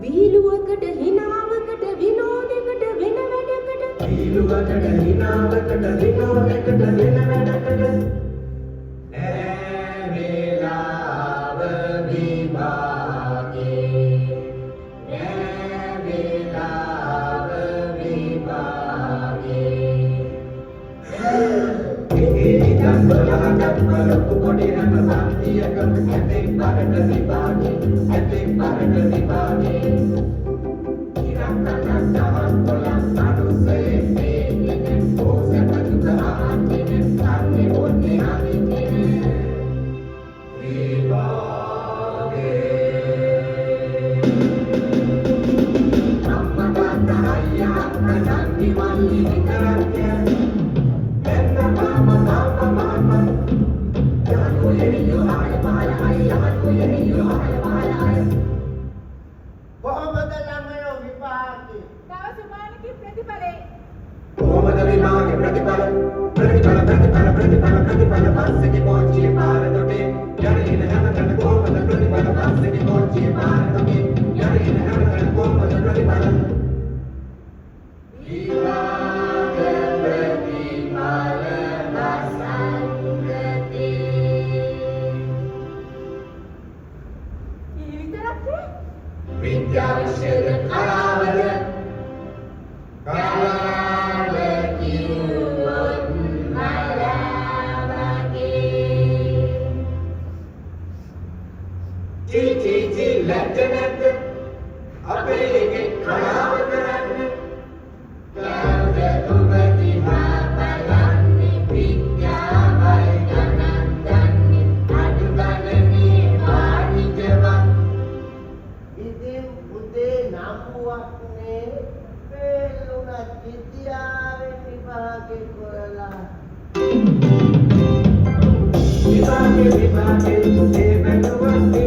විහිළුවකට හිනාවකට විනෝදයකට වෙන වැඩකට විහිළුවකට හිනාවකට විනෝදයකට වෙන වැඩකට නෑ වේලාව විභාගේ නෑ වේලාව විභාගේ ඉතින් බලහකට බලපු පොඩි රට සම්තියක ඇතෙක් බරට විභාගේ ඇතෙක් බරට විභාගේ Everybody,